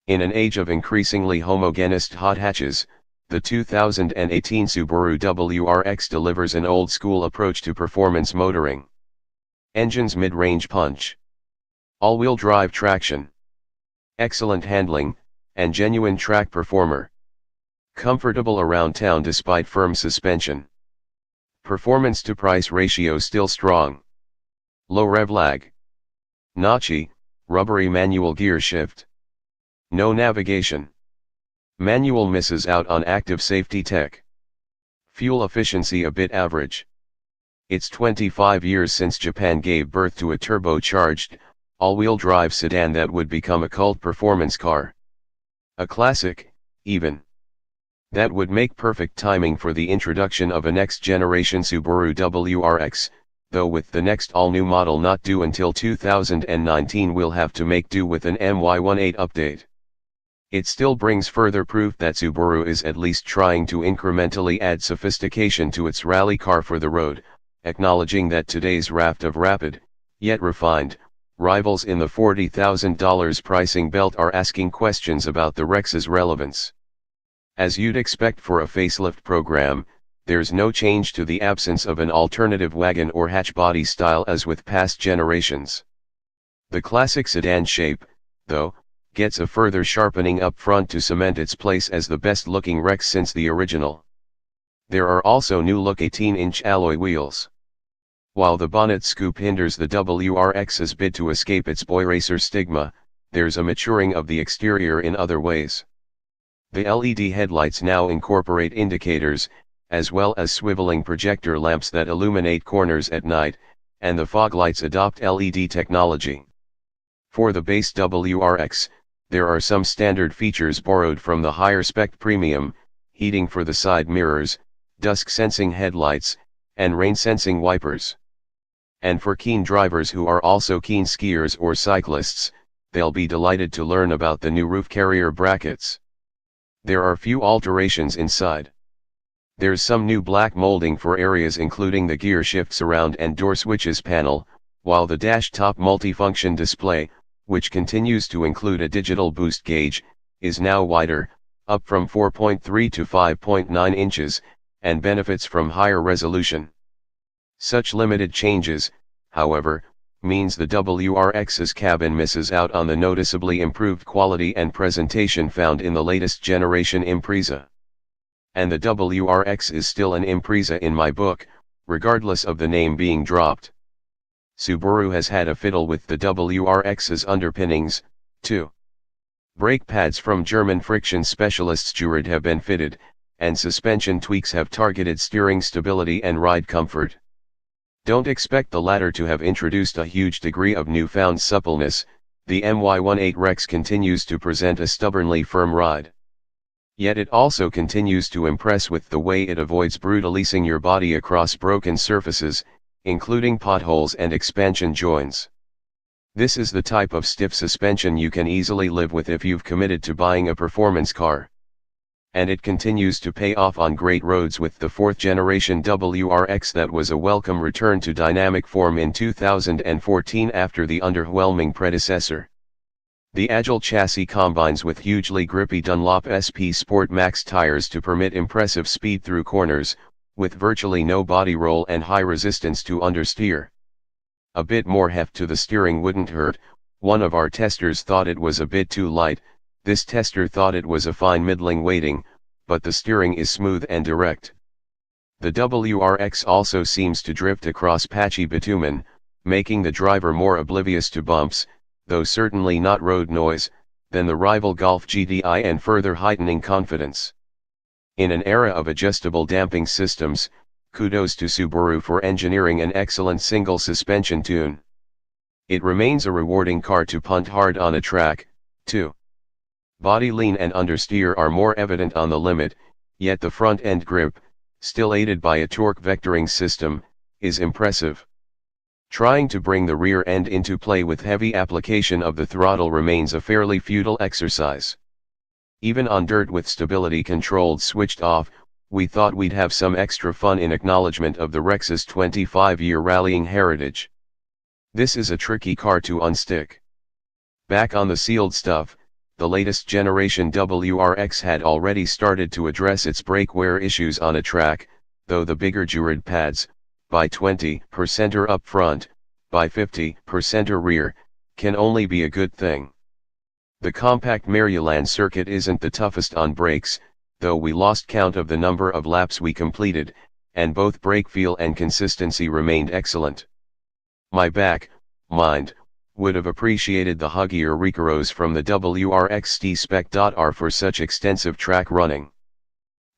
In an age of increasingly homogenised hot hatches, the 2018 Subaru WRX delivers an old-school approach to performance motoring. Engine's mid-range punch, all-wheel drive traction, excellent handling, and genuine track performer. Comfortable around town despite firm suspension. Performance to price ratio still strong. Low rev lag. Notchy, rubbery manual gear shift. No navigation. Manual misses out on active safety tech. Fuel efficiency a bit average. It's 25 years since Japan gave birth to a turbocharged, all-wheel drive sedan that would become a cult performance car. A classic, even. That would make perfect timing for the introduction of a next-generation Subaru WRX, though with the next all-new model not due until 2019 we'll have to make do with an MY18 update. It still brings further proof that Subaru is at least trying to incrementally add sophistication to its rally car for the road, acknowledging that today's raft of rapid, yet refined, rivals in the $40,000 pricing belt are asking questions about the Rex's relevance. As you'd expect for a facelift program, there's no change to the absence of an alternative wagon or hatch body style as with past generations. The classic sedan shape, though, gets a further sharpening up front to cement its place as the best-looking Rex since the original. There are also new-look 18-inch alloy wheels. While the bonnet scoop hinders the WRX's bid to escape its boy racer stigma, there's a maturing of the exterior in other ways. The LED headlights now incorporate indicators, as well as swiveling projector lamps that illuminate corners at night, and the fog lights adopt LED technology. For the base WRX, there are some standard features borrowed from the higher-spec premium, heating for the side mirrors, dusk-sensing headlights, and rain-sensing wipers. And for keen drivers who are also keen skiers or cyclists, they'll be delighted to learn about the new roof carrier brackets. There are few alterations inside. There's some new black molding for areas including the gear shift surround and door switches panel, while the dash top multifunction display, which continues to include a digital boost gauge, is now wider, up from 4.3 to 5.9 inches, and benefits from higher resolution. Such limited changes, however, means the WRX's cabin misses out on the noticeably improved quality and presentation found in the latest generation Impreza. And the WRX is still an Impreza in my book, regardless of the name being dropped. Subaru has had a fiddle with the WRX's underpinnings, too. Brake pads from German friction specialist Jurid have been fitted, and suspension tweaks have targeted steering stability and ride comfort. Don't expect the latter to have introduced a huge degree of newfound suppleness. The MY18 Rex continues to present a stubbornly firm ride. Yet it also continues to impress with the way it avoids brutalizing your body across broken surfaces, including potholes and expansion joints. This is the type of stiff suspension you can easily live with if you've committed to buying a performance car. And it continues to pay off on great roads with the 4th generation WRX that was a welcome return to dynamic form in 2014 after the underwhelming predecessor. The agile chassis combines with hugely grippy Dunlop SP Sport Max tires to permit impressive speed through corners, with virtually no body roll and high resistance to understeer. A bit more heft to the steering wouldn't hurt. One of our testers thought it was a bit too light. This tester thought it was a fine middling weighting, but the steering is smooth and direct. The WRX also seems to drift across patchy bitumen, making the driver more oblivious to bumps, though certainly not road noise, than the rival Golf GTI and further heightening confidence. In an era of adjustable damping systems, kudos to Subaru for engineering an excellent single suspension tune. It remains a rewarding car to punt hard on a track, too. Body lean and understeer are more evident on the limit, yet the front-end grip, still aided by a torque vectoring system, is impressive. Trying to bring the rear end into play with heavy application of the throttle remains a fairly futile exercise. Even on dirt with stability controlled switched off, we thought we'd have some extra fun in acknowledgement of the Rex's 25-year rallying heritage. This is a tricky car to unstick. Back on the sealed stuff, the latest generation WRX had already started to address its brake wear issues on a track, though the bigger geared pads, by 20% or up front, by 50% or rear, can only be a good thing. The compact Maryland circuit isn't the toughest on brakes, though we lost count of the number of laps we completed, and both brake feel and consistency remained excellent. My mind, would have appreciated the huggier Recaros from the WRX Spec.R for such extensive track running.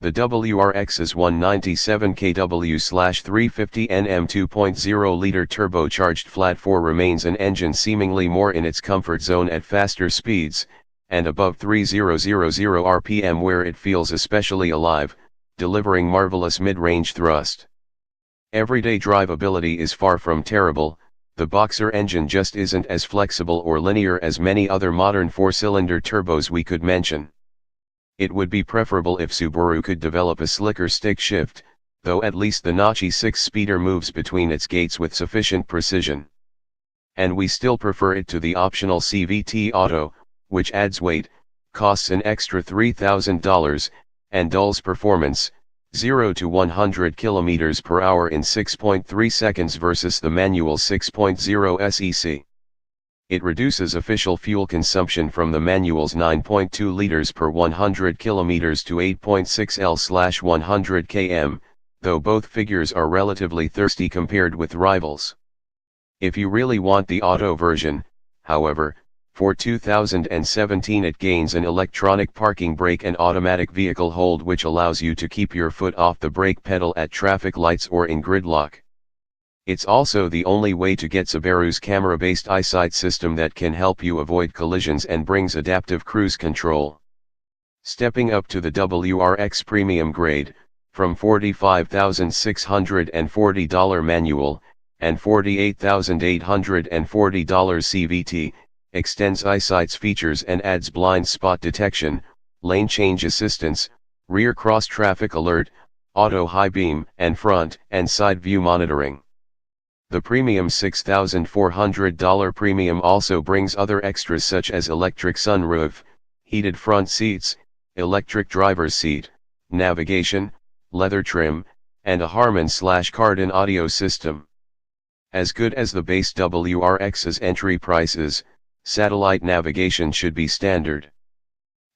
The WRX's 197 kW/350 Nm 2.0-liter turbocharged flat 4 remains an engine seemingly more in its comfort zone at faster speeds, and above 3000 RPM where it feels especially alive, delivering marvelous mid-range thrust. Everyday drivability is far from terrible. The Boxer engine just isn't as flexible or linear as many other modern four-cylinder turbos we could mention. It would be preferable if Subaru could develop a slicker stick shift, though at least the Notchy 6-speeder moves between its gates with sufficient precision. And we still prefer it to the optional CVT Auto, which adds weight, costs an extra $3,000, and dulls performance, 0 to 100 km per hour in 6.3 seconds versus the manual 6.0 SEC. It reduces official fuel consumption from the manual's 9.2 liters per 100 km to 8.6 L/100 km, though both figures are relatively thirsty compared with rivals. If you really want the auto version, however, for 2017 it gains an electronic parking brake and automatic vehicle hold which allows you to keep your foot off the brake pedal at traffic lights or in gridlock. It's also the only way to get Subaru's camera-based eyesight system that can help you avoid collisions and brings adaptive cruise control. Stepping up to the WRX premium grade, from $45,640 manual, and $48,840 CVT, extends eyesight's features and adds blind spot detection, lane change assistance, rear cross traffic alert, auto high beam, and front and side view monitoring. The premium $6,400 premium also brings other extras such as electric sunroof, heated front seats, electric driver's seat, navigation, leather trim, and a Harman/Kardon audio system. As good as the base WRX's entry prices, satellite navigation should be standard.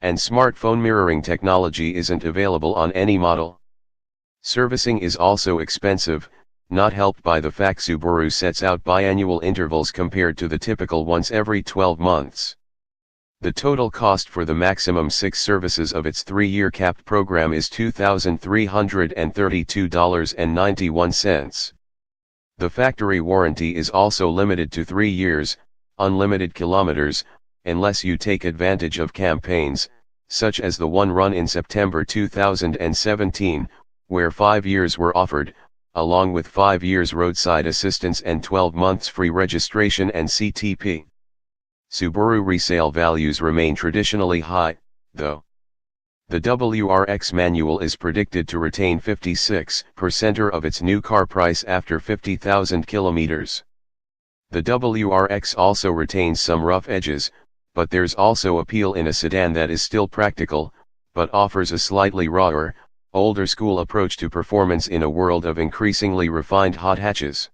And smartphone mirroring technology isn't available on any model. Servicing is also expensive, not helped by the fact Subaru sets out biannual intervals compared to the typical once every 12 months. The total cost for the maximum 6 services of its 3-year capped program is $2,332.91. The factory warranty is also limited to 3 years, unlimited kilometers, unless you take advantage of campaigns, such as the one run in September 2017, where 5 years were offered, along with 5 years roadside assistance and 12 months free registration and CTP. Subaru resale values remain traditionally high, though. The WRX manual is predicted to retain 56% of its new car price after 50,000 kilometers. The WRX also retains some rough edges, but there's also appeal in a sedan that is still practical, but offers a slightly rawer, older school approach to performance in a world of increasingly refined hot hatches.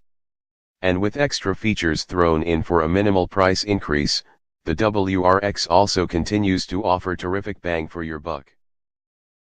And with extra features thrown in for a minimal price increase, the WRX also continues to offer terrific bang for your buck.